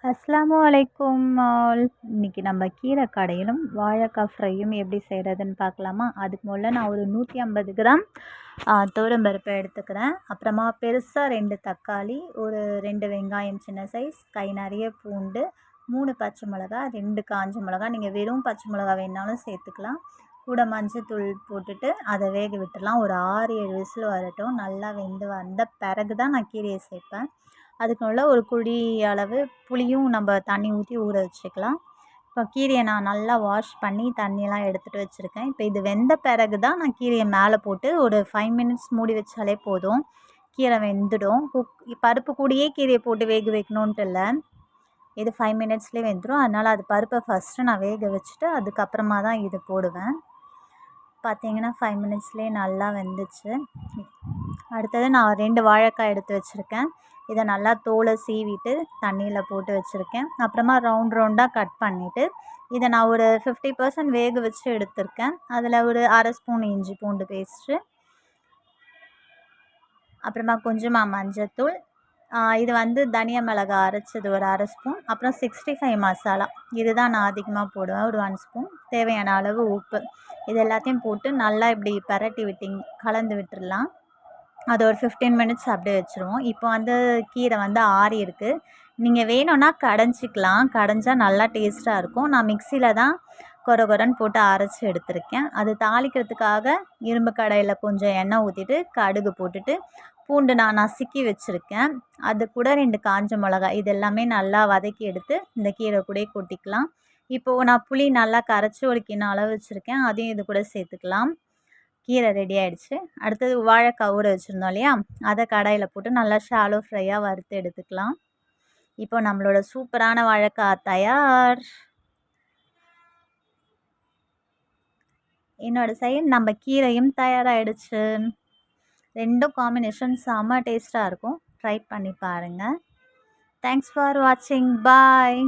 அஸ்ஸலாமு அலைக்கும் ஆல். இன்னைக்கு நம்ம கீரை கடையிலும் வாழைக்காய் ஃப்ரையும் எப்படி செய்கிறதுன்னு பார்க்கலாமா? அதுக்கு முதல்ல நான் ஒரு 150 கிராம் துவரம்பருப்பை எடுத்துக்கிறேன். அப்புறமா பெருசாக 2 தக்காளி, ஒரு 2 வெங்காயம் சின்ன சைஸ், கை நிறைய பூண்டு, 3 பச்சை மிளகா, 2 காஞ்ச மிளகா. நீங்கள் வெறும் பச்சை மிளகா வேணாலும் சேர்த்துக்கலாம். கூட மஞ்சத்தூள் போட்டுட்டு அதை வேக விட்டுடலாம். ஒரு 6-7 விசில் வரட்டும். நல்லா வெந்து வந்த பிறகு தான் நான் கீரையை சேர்ப்பேன். அதுக்கு உள்ள ஒரு குழி அளவு புளியும் நம்ம தண்ணி ஊற்றி ஊற வச்சுக்கலாம். இப்போ கீரையை நான் நல்லா வாஷ் பண்ணி தண்ணியெலாம் எடுத்துகிட்டு வச்சுருக்கேன். இப்போ இது வெந்த பிறகு தான் நான் கீரையை மேலே போட்டு ஒரு 5 மினிட்ஸ் மூடி வச்சாலே போதும். கீரை வெந்துடும். பருப்பு கூடயே கீரையை போட்டு வேக வைக்கணுன்ட்டு இல்லை, இது 5 மினிட்ஸ்லேயே வெந்துடும். அதனால் அது பருப்பை ஃபஸ்ட்டு நான் வேக வச்சுட்டு அதுக்கப்புறமா தான் இது போடுவேன். பார்த்தீங்கன்னா 5 மினிட்ஸ்லேயே நல்லா வெந்துச்சு. அடுத்தது நான் 2 வாழைக்காய் எடுத்து வச்சுருக்கேன். இதை நல்லா தோலை சீவிட்டு தண்ணியில் போட்டு வச்சுருக்கேன். அப்புறமா ரவுண்டாக கட் பண்ணிவிட்டு இதை நான் ஒரு 50% வேக வச்சு எடுத்திருக்கேன். அதில் ஒரு அரை ஸ்பூன் இஞ்சி பூண்டு பேஸ்ட்டு, அப்புறமா கொஞ்சமாக மஞ்சத்தூள், இது தனியா மிளகா அரைச்சது ஒரு அரை ஸ்பூன், அப்புறம் 65 மசாலா, இதுதான் நான் அதிகமாக போடுவேன், ஒரு 1 ஸ்பூன், தேவையான அளவு உப்பு. இது எல்லாத்தையும் போட்டு நல்லா இப்படி பரட்டி கலந்து விட்டுடலாம். அது ஒரு 15 மினிட்ஸ் அப்படியே வச்சுருவோம். இப்போ கீரை ஆறி இருக்குது. நீங்கள் வேணும்னா கடைஞ்சிக்கலாம். கடைஞ்சா நல்லா டேஸ்ட்டாக இருக்கும். நான் மிக்சியில் தான் கொரன்னு போட்டு அரைச்சி எடுத்திருக்கேன். அது தாளிக்கிறதுக்காக இரும்பு கடாயில் கொஞ்சம் எண்ணெய் ஊற்றிட்டு கடுகு போட்டுட்டு பூண்டு நான் நசுக்கி வச்சுருக்கேன். அது கூட 2 காஞ்ச மிளகாய், இது எல்லாமே நல்லா வதக்கி எடுத்து இந்த கீரை கூட கொட்டிக்கலாம். இப்போது நான் புளி நல்லா கரைச்சி ஒரு கிண்ணம் அளவு வச்சுருக்கேன், அதையும் இது கூட சேர்த்துக்கலாம். கீரை ரெடி ஆகிடுச்சு. அடுத்தது வாழைக்காய் ஊற வச்சுருந்தோம் இல்லையா, அதை கடாயில் போட்டு நல்லா ஷாலோ ஃப்ரையாக வறுத்து எடுத்துக்கலாம். இப்போ நம்மளோட சூப்பரான வாழைக்காய் தயார். என்னோட சைடு நம்ம கீரையும் தயாராகிடுச்சு. ரெண்டும் காம்பினேஷன் செம்ம டேஸ்ட்டாக இருக்கும். ட்ரை பண்ணி பாருங்கள். தேங்க்ஸ் ஃபார் வாட்சிங். பாய்.